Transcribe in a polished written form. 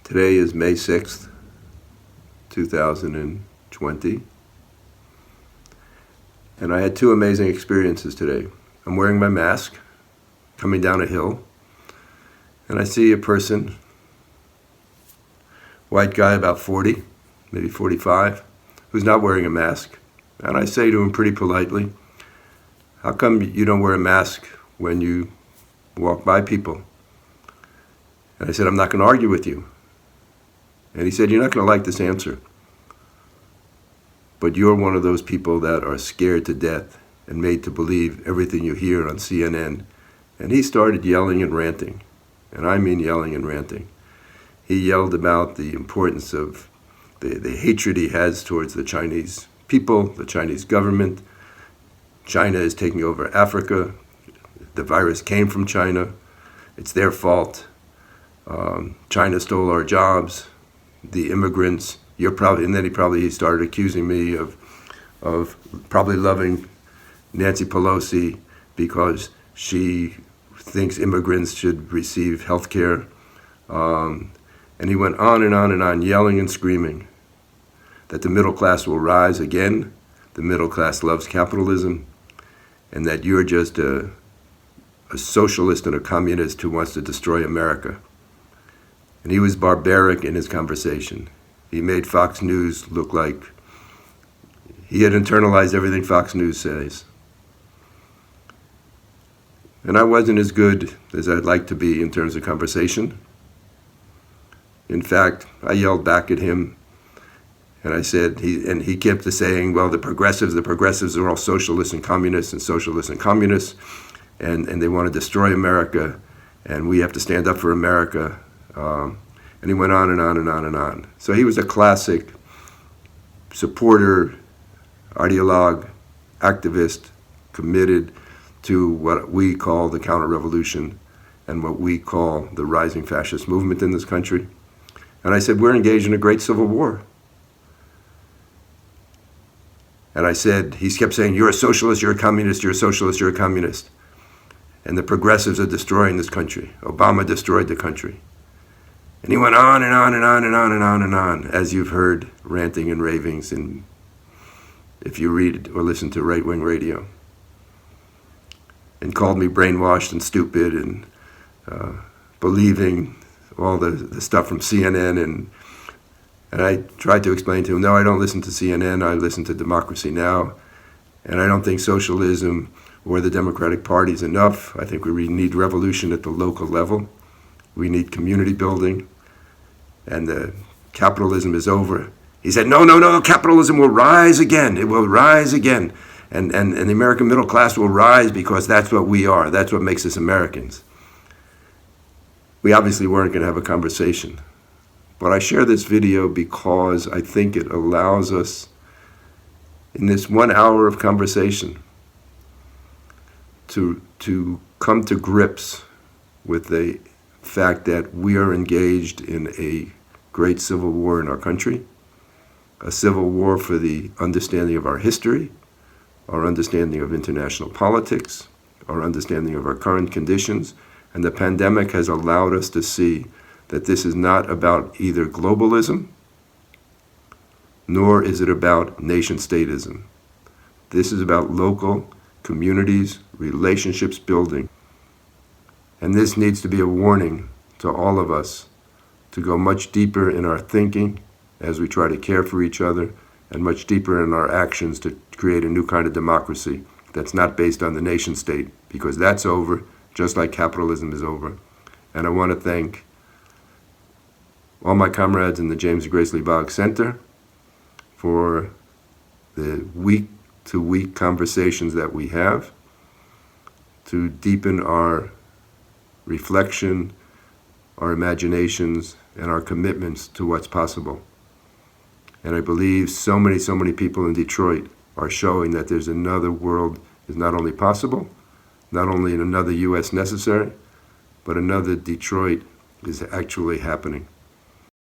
Today is May 6th, 2020, and I had two amazing experiences today. I'm wearing my mask, coming down a hill, and I see a person, white guy about 40, maybe 45, who's not wearing a mask. And I say to him pretty politely, "How come you don't wear a mask when you walk by people?" And I said, "I'm not going to argue with you." And he said, "You're not going to like this answer, but you're one of those people that are scared to death and made to believe everything you hear on CNN." And he started yelling and ranting, and I mean yelling and ranting. He yelled about the importance of the hatred he has towards the Chinese people, the Chinese government. China is taking over Africa. The virus came from China. It's their fault. China stole our jobs. The immigrants. And then he started accusing me of probably loving Nancy Pelosi because she thinks immigrants should receive health care. And he went on and on and on, yelling and screaming that the middle class will rise again, the middle class loves capitalism, and that you're just a socialist and a communist who wants to destroy America. And he was barbaric in his conversation. He made Fox News look like he had internalized everything Fox News says. And I wasn't as good as I'd like to be in terms of conversation. In fact, I yelled back at him, and I said, he kept saying, well, the progressives are all socialists and communists and socialists and communists, and they want to destroy America, and we have to stand up for America. And he went on and on and on and on. So he was a classic supporter, ideologue, activist, committed to what we call the counter-revolution and what we call the rising fascist movement in this country. And I said, we're engaged in a great civil war. And I said, he kept saying, you're a socialist, you're a communist, you're a socialist, you're a communist. And the progressives are destroying this country. Obama destroyed the country. And he went on and on and on and on and on and on, as you've heard ranting and ravings and if you read or listen to right-wing radio. And called me brainwashed and stupid and believing all the stuff from CNN. And I tried to explain to him, no, I don't listen to CNN, I listen to Democracy Now! And I don't think socialism or the Democratic Party is enough. I think we need revolution at the local level. We need community building, and capitalism is over. He said, no, capitalism will rise again. It will rise again. And the American middle class will rise because that's what we are. That's what makes us Americans. We obviously weren't going to have a conversation. But I share this video because I think it allows us, in this 1 hour of conversation, to come to grips with the fact that we are engaged in a great civil war in our country, a civil war for the understanding of our history, our understanding of international politics, our understanding of our current conditions, and the pandemic has allowed us to see that this is not about either globalism, nor is it about nation-statism. This is about local communities, relationships building. And this needs to be a warning to all of us to go much deeper in our thinking as we try to care for each other, and much deeper in our actions to create a new kind of democracy that's not based on the nation state, because that's over, just like capitalism is over. And I want to thank all my comrades in the James Grace Lee Boggs Center for the week-to-week conversations that we have to deepen our reflection, our imaginations, and our commitments to what's possible. And I believe so many people in Detroit are showing that there's another world is not only possible, not only another U.S. necessary, but another Detroit is actually happening.